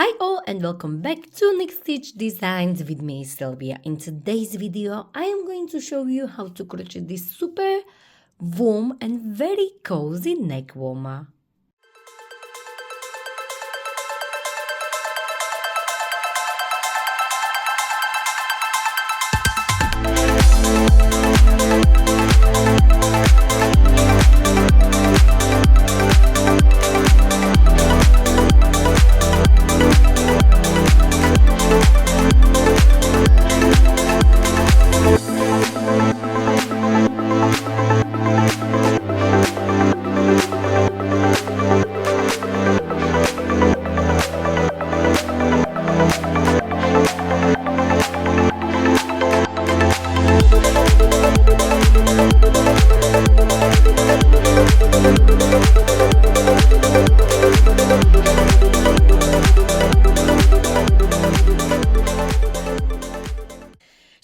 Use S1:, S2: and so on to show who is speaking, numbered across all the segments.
S1: Hi all and welcome back to Next Stitch Designs with me Sylvia. In today's video I am going to show you how to crochet this super warm and very cozy neck warmer.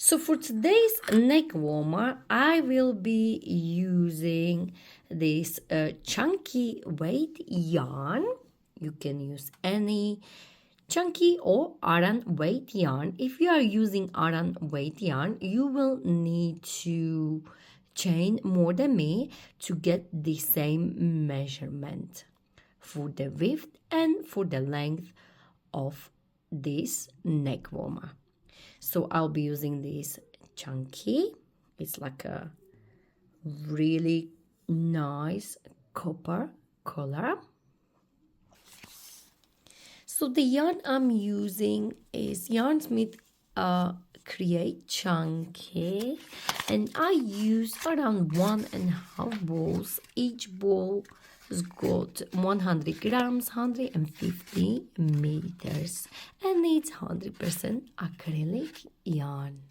S1: So for today's neck warmer, I will be using this chunky weight yarn. You can use any chunky or Aran weight yarn. If you are using Aran weight yarn, you will need to chain more than me to get the same measurement for the width and for the length of this neck warmer. So I'll be using this chunky. It's like a really nice copper color. So the yarn I'm using is Yarn Smith Create Chunky, and I use around 1.5 balls. Each ball has got 100 grams, 150 meters, and it's 100% acrylic yarn.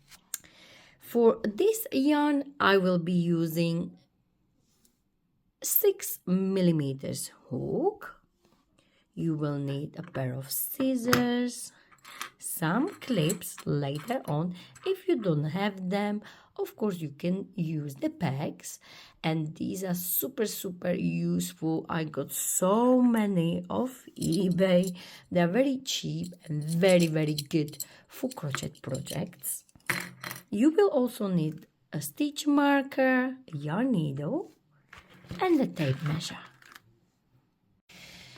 S1: For this yarn, I will be using 6 millimeters hook. You will need a pair of scissors, some clips later on. If you don't have them, of course you can use the pegs, and these are super useful. I got so many off eBay. They're very cheap and very good for crochet projects. You will also need a stitch marker, a yarn needle, and a tape measure.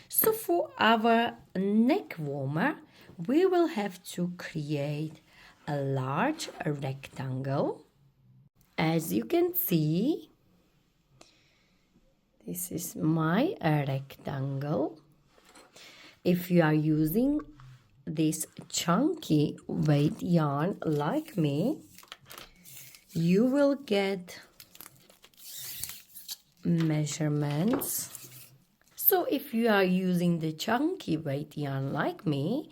S1: So for our neck warmer, we will have to create a large rectangle. As you can see, this is my rectangle. If you are using this chunky weight yarn like me, you will get measurements. So if you are using the chunky weight yarn like me,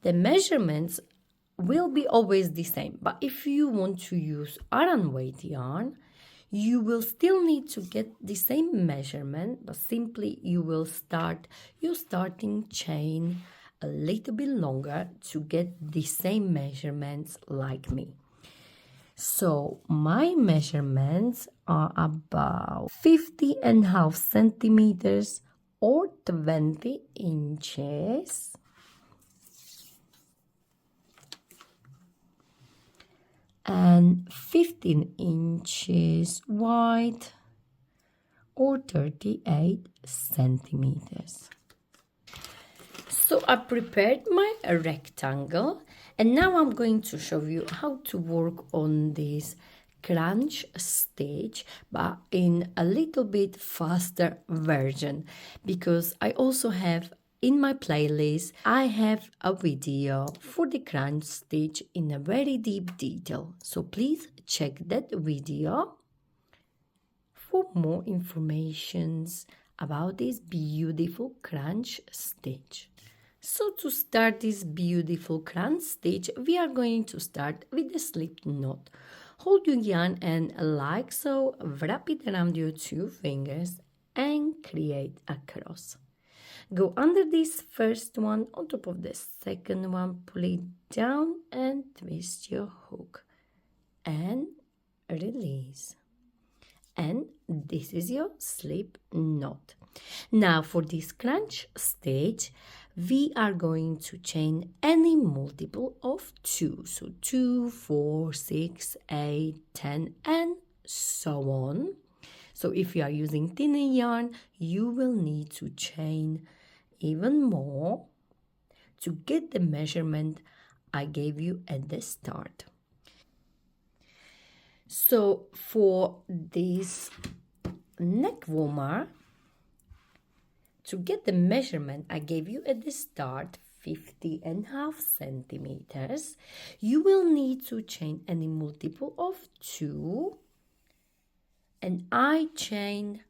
S1: the measurements will be always the same. But if you want to use Aran weight yarn, you will still need to get the same measurement, but simply you will start your starting chain a little bit longer to get the same measurements like me. So my measurements are about 50.5 centimeters or 20 inches. And 15 inches wide or 38 centimeters. So I prepared my rectangle, and now I'm going to show you how to work on this crunch stitch, but in a little bit faster version, because I also have in my playlist, I have a video for the crunch stitch in a very deep detail. So please check that video for more informations about this beautiful crunch stitch. So to start this beautiful crunch stitch, we are going to start with the slip knot. Hold your yarn and like so, wrap it around your 2 fingers and create a cross. Go under this first one, on top of the second one, pull it down and twist your hook and release. And this is your slip knot. Now for this crunch stitch, we are going to chain any multiple of 2. So 2, 4, 6, 8, 10, and so on. So if you are using thinner yarn, you will need to chain even more to get the measurement I gave you at the start. So for this neck warmer, to get the measurement I gave you at the start, 50.5 centimeters, you will need to chain any multiple of 2, and I chained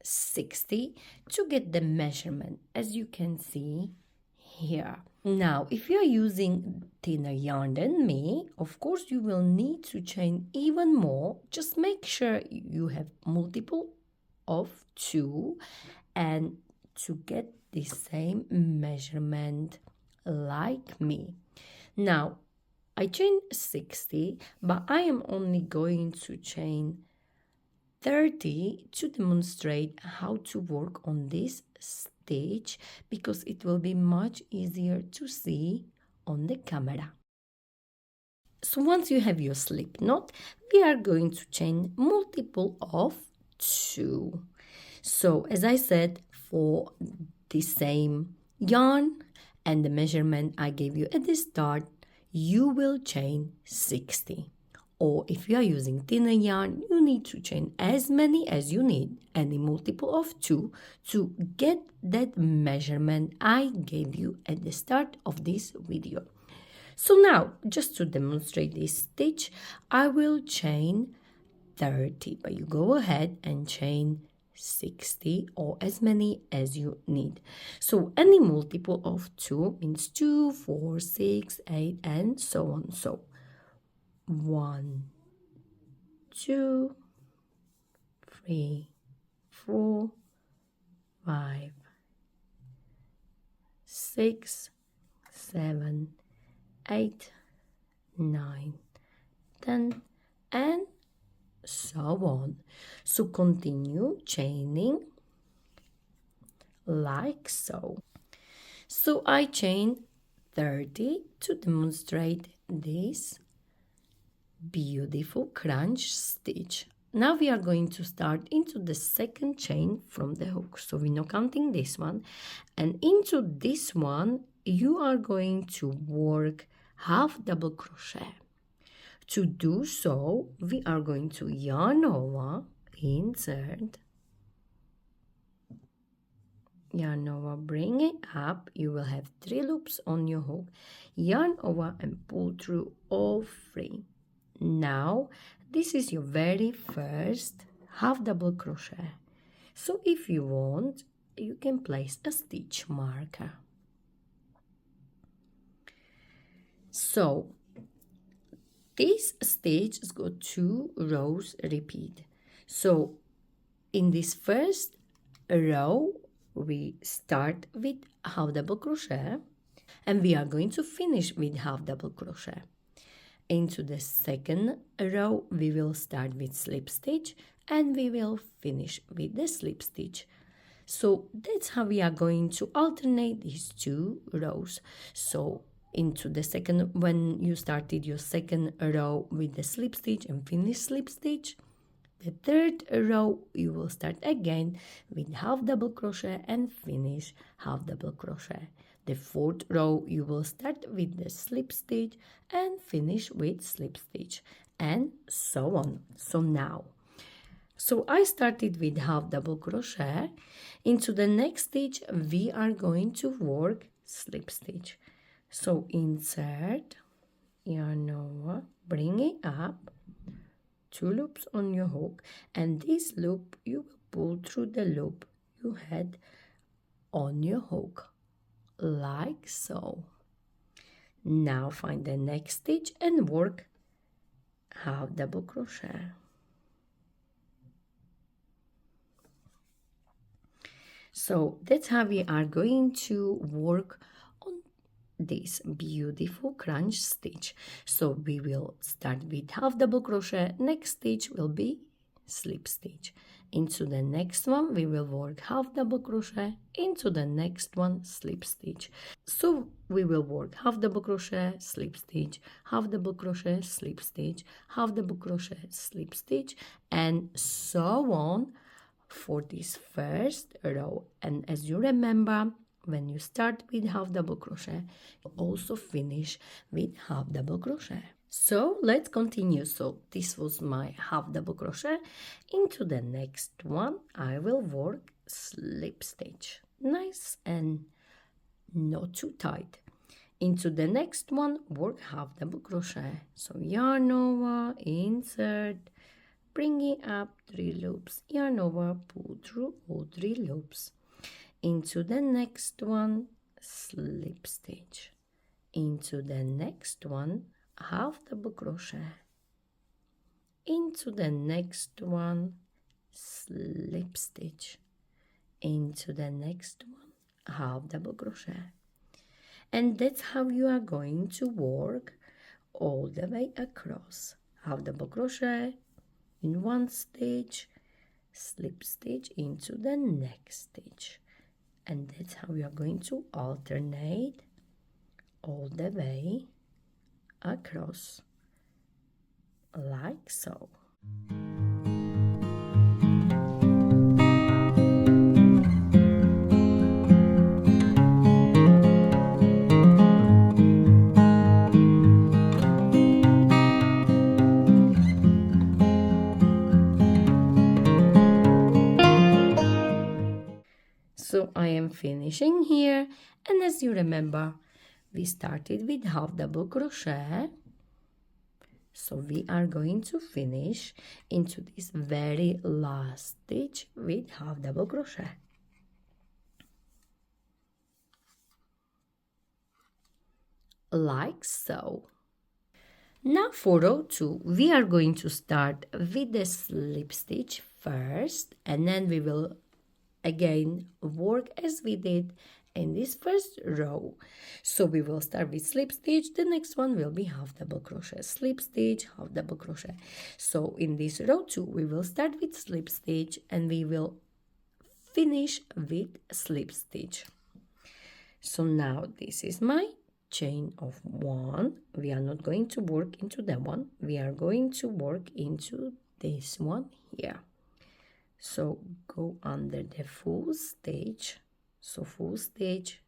S1: 60 to get the measurement, as you can see here. Now, if you are using thinner yarn than me, of course you will need to chain even more. Just make sure you have multiple of 2 and to get the same measurement like me. Now, I chained 60, but I am only going to chain 30 to demonstrate how to work on this stitch, because it will be much easier to see on the camera. So once you have your slip knot, we are going to chain multiple of 2. So as I said, for the same yarn and the measurement I gave you at the start, you will chain 60. Or if you are using thinner yarn, you need to chain as many as you need, any multiple of 2, to get that measurement I gave you at the start of this video. So now, just to demonstrate this stitch, I will chain 30, but you go ahead and chain 60 or as many as you need. So any multiple of 2 means 2, 4, 6, 8, and so on. So 1, 2, 3, 4, 5, 6, 7, 8, 9, 10, and so on. So continue chaining like so. So I chain 30 to demonstrate this beautiful crunch stitch. Now we are going to start into the second chain from the hook. So we're not counting this one, and into this one you are going to work half double crochet. To do so, we are going to yarn over, insert, yarn over, bring it up. You will have 3 loops on your hook, yarn over and pull through all 3. Now this is your very first half double crochet. So if you want, you can place a stitch marker. So this stitch has got 2 rows repeat. So in this first row we start with half double crochet, and we are going to finish with half double crochet. Into the second row we will start with slip stitch, and we will finish with the slip stitch. So that's how we are going to alternate these 2 rows. So into the second, when you started your second row with the slip stitch and finish slip stitch, the third row you will start again with half double crochet and finish half double crochet. The fourth row you will start with the slip stitch and finish with slip stitch, and so on. So I started with half double crochet. Into the next stitch we are going to work slip stitch. So insert, yarn over, bring it up, 2 loops on your hook, and this loop you will pull through the loop you had on your hook like so. Now find the next stitch and work half double crochet. So that's how we are going to work on this beautiful crunch stitch. So we will start with half double crochet, next stitch will be slip stitch, Into the next one we will work half double crochet, into the next one slip stitch. So we will work half double crochet, slip stitch, half double crochet, slip stitch, half double crochet, slip stitch, and so on for this first row. And as you remember, when you start with half double crochet, you also finish with half double crochet. So let's continue. So this was my half double crochet. Into the next one I will work slip stitch, nice and not too tight. Into the next one work half double crochet. So yarn over, insert, bring it up 3 loops, yarn over, pull through all 3 loops. Into the next one slip stitch. Into the next one half double crochet, into the next one slip stitch, into the next one half double crochet. And that's how you are going to work all the way across. Half double crochet in one stitch, slip stitch into the next stitch, and that's how you are going to alternate all the way across, like so. So I am finishing here, and as you remember, we started with half double crochet. So we are going to finish into this very last stitch with half double crochet. Like so. Now for row 2, we are going to start with the slip stitch first, and then we will again work as we did in this first row. So we will start with slip stitch, the next one will be half double crochet, slip stitch, half double crochet. So in this row 2 we will start with slip stitch and we will finish with slip stitch. So now this is my chain of 1. We are not going to work into that one, we are going to work into this one here. So go under the full stitch. So full stitch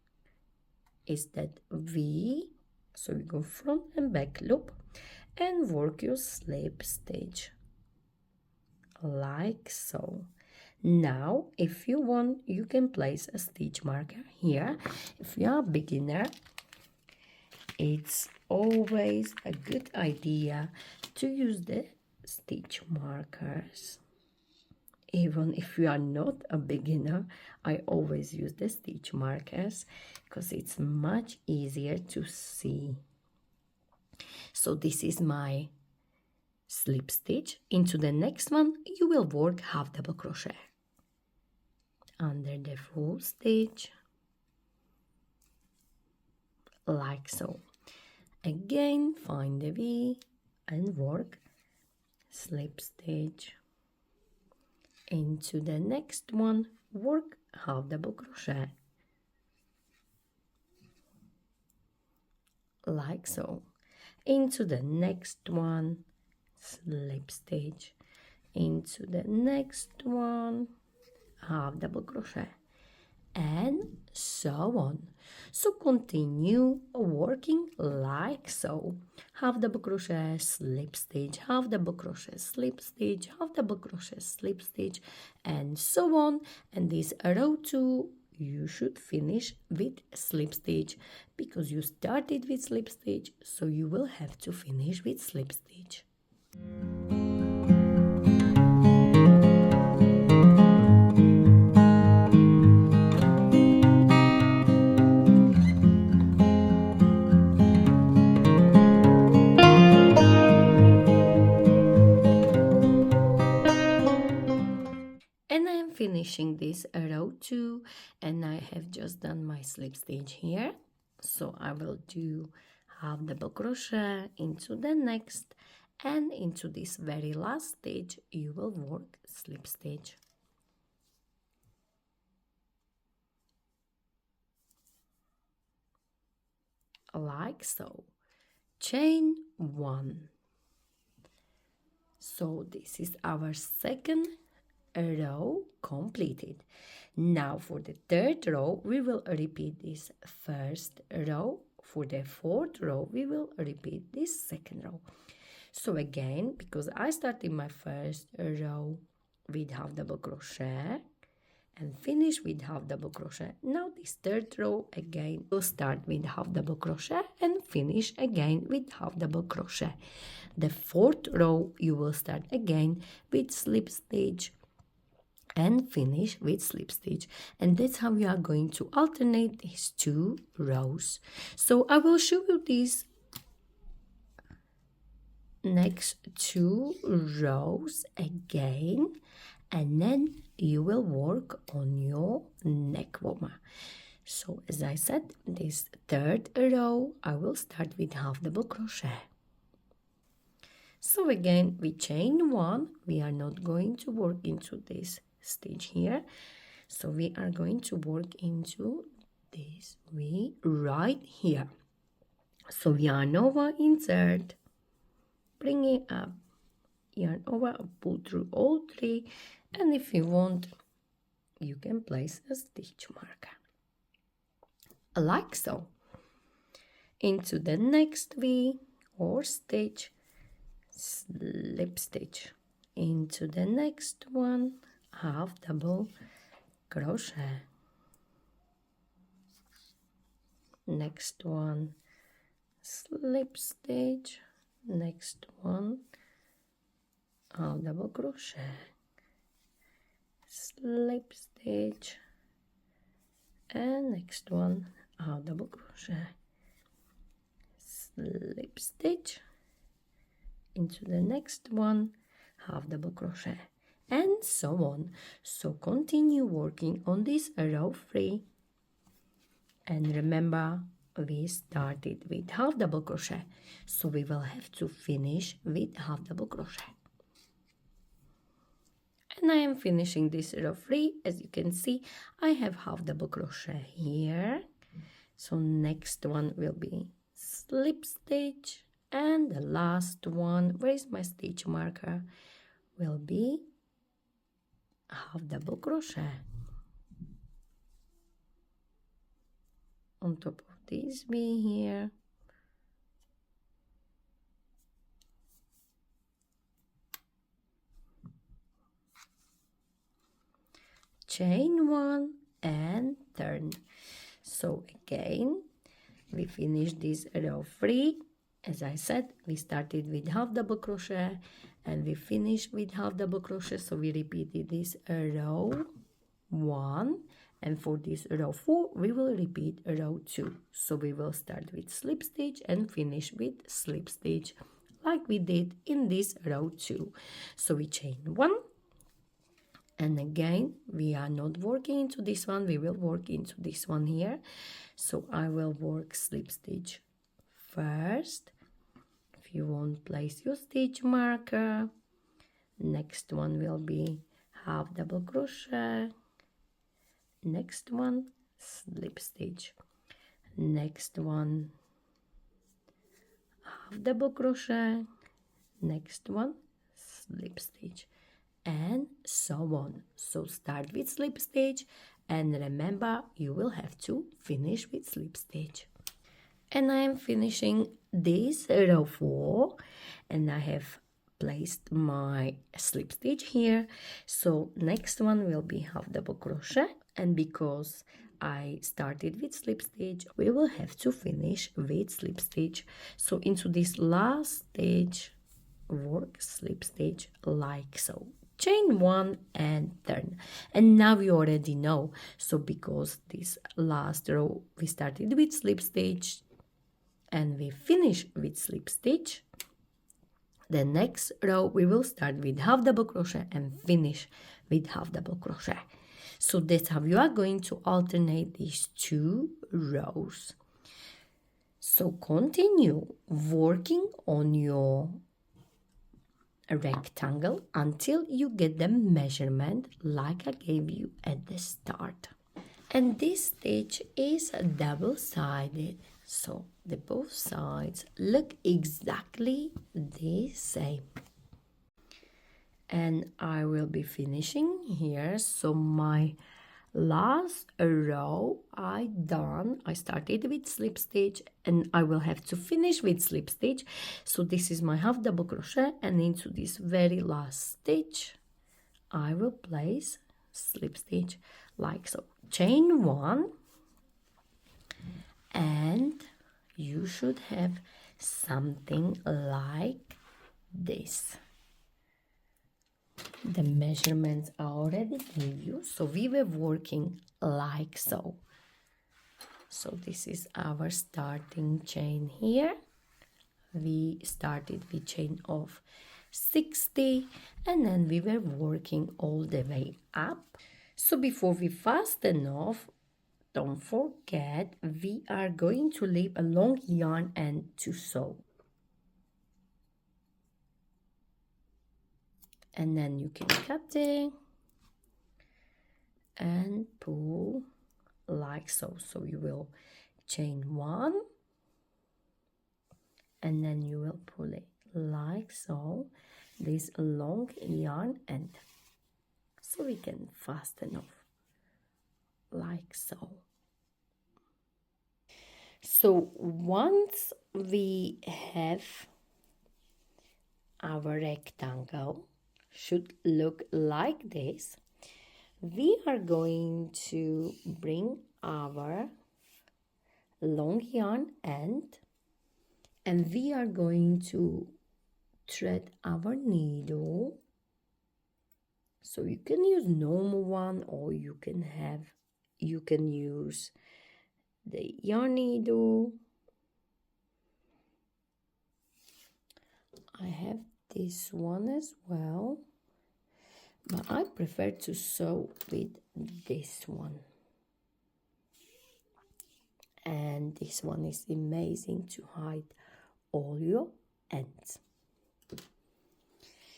S1: is that V, so we go front and back loop and work your slip stitch like so. Now if you want, you can place a stitch marker here. If you are a beginner, it's always a good idea to use the stitch markers. Even if you are not a beginner, I always use the stitch markers because it's much easier to see. So this is my slip stitch. Into the next one you will work half double crochet under the full stitch like so. Again find the V and work slip stitch. Into the next one work half double crochet like so. Into the next one slip stitch, into the next one half double crochet, and so on. So continue working like so. Half double crochet, slip stitch, half double crochet, slip stitch, half double crochet, slip stitch, and so on. And this row 2 you should finish with slip stitch because you started with slip stitch, so you will have to finish with slip stitch. Finishing this row 2, and I have just done my slip stitch here, so I will do half double crochet into the next, and into this very last stitch you will work slip stitch like so. Chain 1. So this is our second row completed. Now for the third row we will repeat this first row. For the fourth row we will repeat this second row. So again, because I started my first row with half double crochet and finish with half double crochet, now this third row again will start with half double crochet and finish again with half double crochet. The fourth row you will start again with slip stitch and finish with slip stitch, and that's how we are going to alternate these two rows. So I will show you these next two rows again, and then you will work on your neck warmer. So as I said, this third row I will start with half double crochet. So again we chain 1. We are not going to work into this stitch here, so we are going to work into this V right here. So yarn over, insert, bring it up, yarn over, pull through all 3, and if you want you can place a stitch marker like so. Into the next V or stitch, slip stitch, into the next one, half double crochet, next one slip stitch, next one half double crochet, slip stitch, and next one half double crochet, slip stitch, into the next one half double crochet, and so on. So continue working on this row 3, and remember we started with half double crochet, so we will have to finish with half double crochet. And I am finishing this row 3. As you can see, I have half double crochet here, so next one will be slip stitch, and the last one, where is my stitch marker, will be half double crochet on top of this V here, chain 1 and turn. So again we finish this row 3. As I said, we started with half double crochet and we finished with half double crochet, so we repeated this row 1, and for this row 4 we will repeat row 2. So we will start with slip stitch and finish with slip stitch like we did in this row 2. So we chain 1, and again we are not working into this one, we will work into this one here. So I will work slip stitch first. If you want, place your stitch marker. Next one will be half double crochet, next one slip stitch, next one half double crochet, next one slip stitch, and so on. So start with slip stitch, and remember you will have to finish with slip stitch. And I am finishing this row 4, and I have placed my slip stitch here. So next one will be half double crochet, and because I started with slip stitch, we will have to finish with slip stitch. So into this last stitch, work slip stitch like so. Chain 1 and turn. And now you already know, so because this last row we started with slip stitch and we finish with slip stitch, the next row we will start with half double crochet and finish with half double crochet. So that's how you are going to alternate these two rows. So continue working on your rectangle until you get the measurement like I gave you at the start. And this stitch is double-sided. So the both sides look exactly the same. And I will be finishing here. So my last row I started with slip stitch, and I will have to finish with slip stitch. So this is my half double crochet, and into this very last stitch I will place slip stitch like so. Chain 1, and you should have something like this. The measurements I already gave you, so we were working like so. So this is our starting chain here. We started with chain of 60, and then we were working all the way up. So before we fasten off, don't forget we are going to leave a long yarn end to sew. And then you can cut it and pull like so. So you will chain 1, and then you will pull it like so, this long yarn end, so we can fasten off like so. So once we have our rectangle, should look like this, we are going to bring our long yarn end, and we are going to thread our needle. So you can use normal one, or you can use the yarn needle. I have this one as well, but I prefer to sew with this one. And this one is amazing to hide all your ends.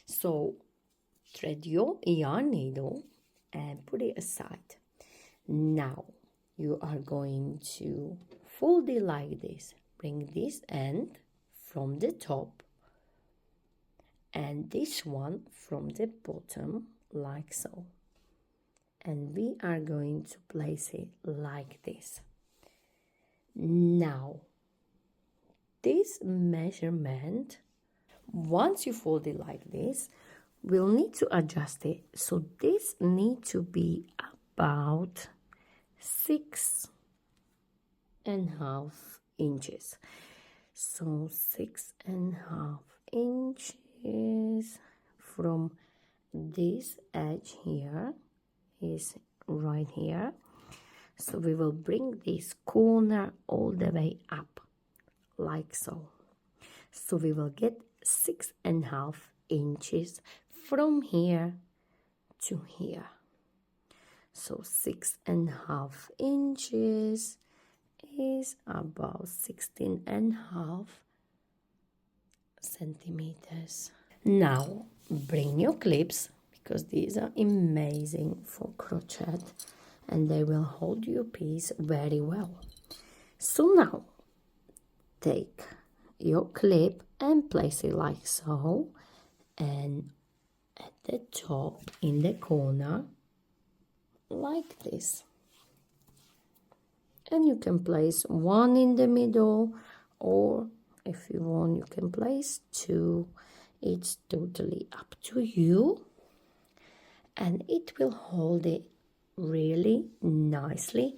S1: So thread your yarn needle and put it aside. Now you are going to fold it like this. Bring this end from the top and this one from the bottom like so. And we are going to place it like this. Now this measurement, once you fold it like this, we'll need to adjust it. So this needs to be about 6.5 inches. So 6.5 inches from this edge here is right here. So we will bring this corner all the way up like so. So we will get 6.5 inches from here to here. So 6.5 inches is about 16.5 centimeters. Now bring your clips, because these are amazing for crochet and they will hold your piece very well. So now take your clip and place it like so, and at the top in the corner like this. And you can place one in the middle, or if you want you can place two. It's totally up to you, and it will hold it really nicely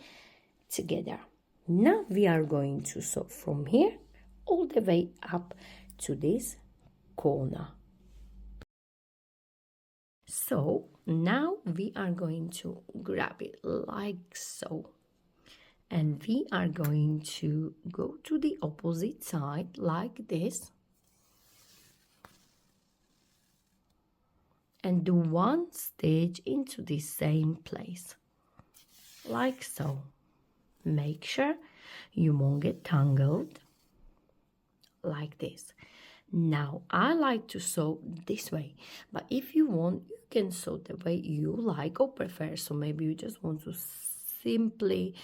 S1: together. Now we are going to sew from here all the way up to this corner. So now we are going to grab it like so, and we are going to go to the opposite side like this and do one stitch into the same place like so. Make sure you won't get tangled like this. Now I like to sew this way, but if you want you can sew the way you like or prefer. So maybe you just want to simply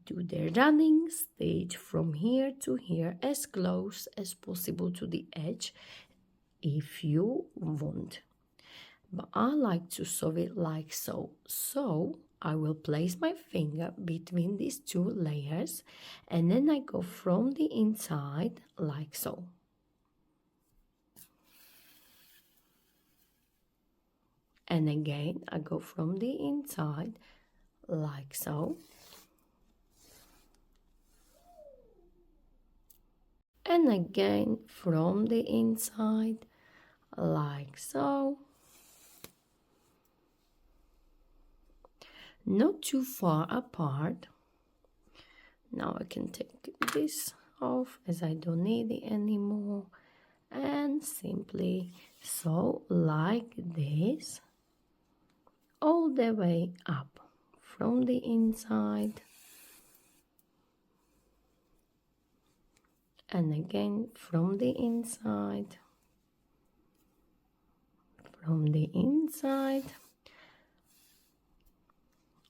S1: Do the running stitch from here to here as close as possible to the edge if you want. But I like to sew it like so. So I will place my finger between these two layers and then I go from the inside like so. And again I go from the inside like so. And again from the inside like so. Not too far apart. Now I can take this off as I don't need it anymore and simply sew like this all the way up from the inside and again from the inside,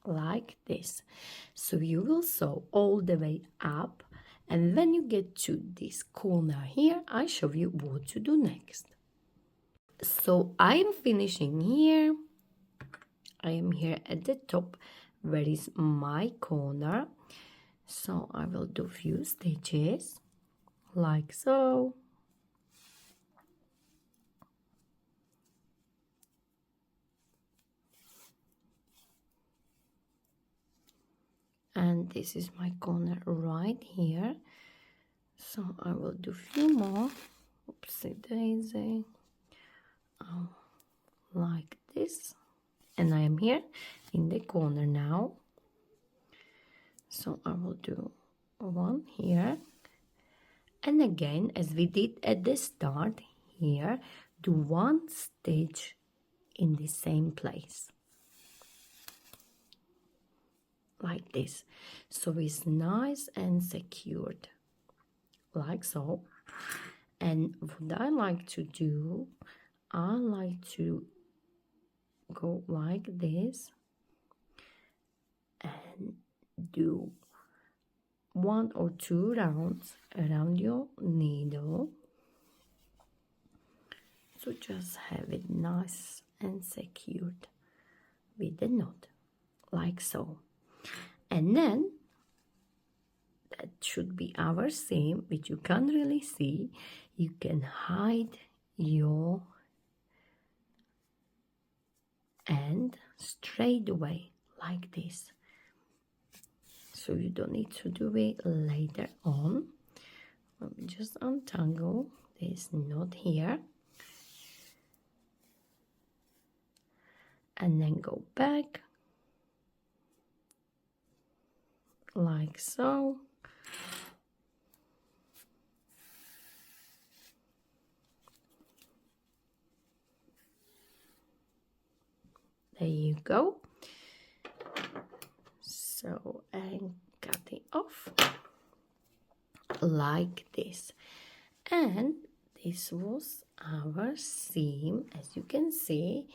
S1: like this. So you will sew all the way up, and when you get to this corner here, I show you what to do next. So I am finishing here. I am here at the top where is my corner. So I will do few stitches like so. And this is my corner right here. So I will do few more. Oopsie daisy. Oh, like this. And I am here in the corner now. So I will do one here. And again, as we did at the start here, do one stitch in the same place. Like this. So it's nice and secured. Like so. And what I like to do, I like to go like this and do 1 or 2 rounds around your needle. So just have it nice and secured with the knot, like so. And then that should be our seam, which you can't really see. You can hide your end straight away like this. So you don't need to do it later on. Let me just untangle this knot here. And then go back like so. There you go. So, and cut it off like this. And this was our seam. As you can see,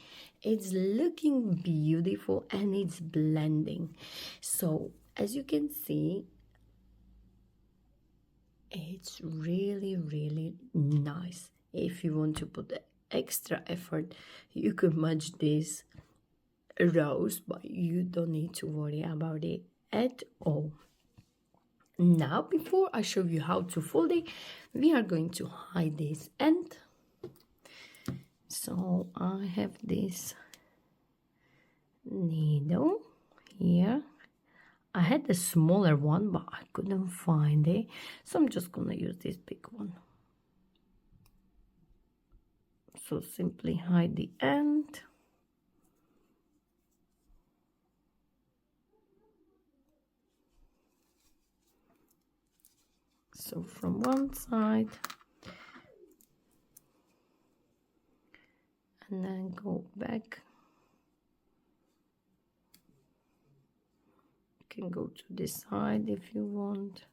S1: it's looking beautiful and it's blending. So as you can see, it's really nice. If you want to put extra effort, you could match this rows, but you don't need to worry about it at all. Now, before I show you how to fold it, we are going to hide this end. So I have this needle here. I had a smaller one, but I couldn't find it, so I'm just gonna use this big one. So simply hide the end. So from one side, and then go back. You can go to this side if you want.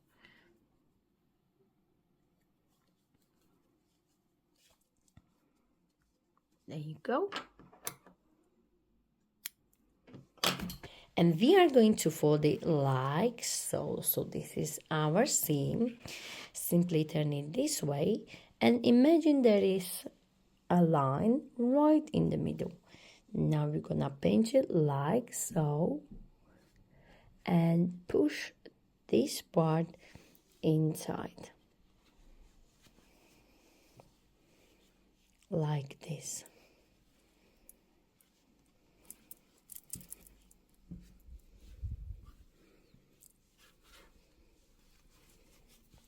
S1: There you go. And we are going to fold it like so. So this is our seam. Simply turn it this way and imagine there is a line right in the middle. Now we're gonna pinch it like so and push this part inside like this.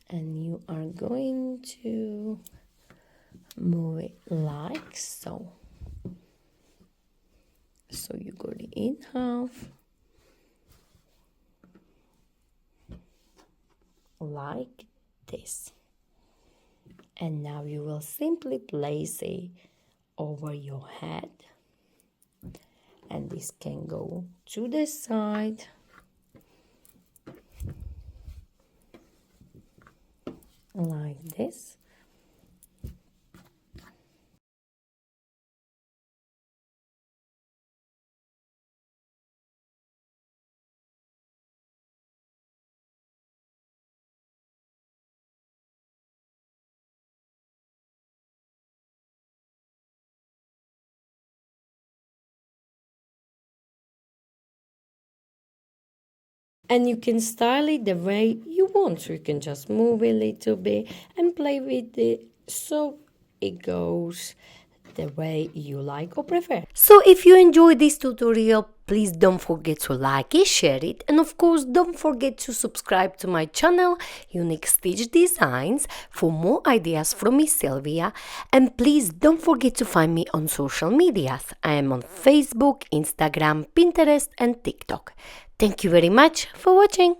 S1: And you are going to move it like so. So you got it in half like this. And now you will simply place it over your head, and this can go to the side like this. And you can style it the way you want. So you can just move a little bit and play with it so it goes the way you like or prefer. So if you enjoyed this tutorial, please don't forget to like it, share it, and of course don't forget to subscribe to my channel Unique Stitch Designs for more ideas from me, Sylvia. And please don't forget to find me on social medias. I am on Facebook, Instagram, Pinterest and TikTok. Thank you very much for watching.